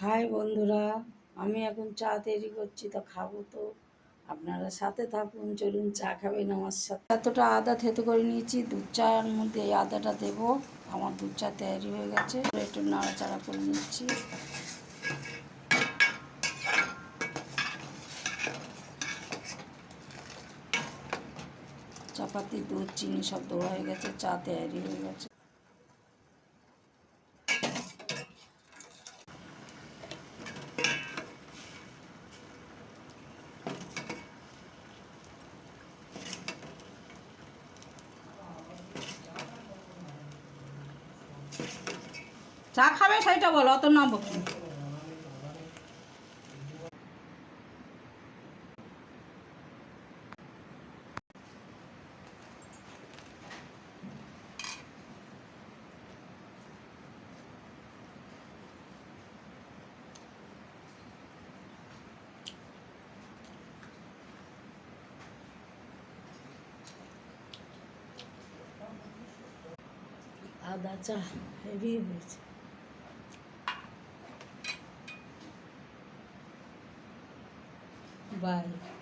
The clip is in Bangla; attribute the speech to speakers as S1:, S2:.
S1: হাই বন্ধুরা, আমি এখন চা তৈরি করছি, তো খাবো তো। আপনারা সাথে থাকুন, চলুন চা খাবেন আমার সাথে। এতটা আদা থেতো করে নিয়েছি, দুধ চার মধ্যে এই আদাটা দেবো। আমার দুধ চা তৈরি হয়ে গেছে, একটু নাড়াচাড়া করে নিচ্ছি। চাপাতি, দুধ, চিনি সব দেওয়া হয়ে গেছে, চা তৈরি হয়ে গেছে। চা খাবে সেইটা বলো, অত না বকি। আদা চা হেভি হয়েছে। বাই।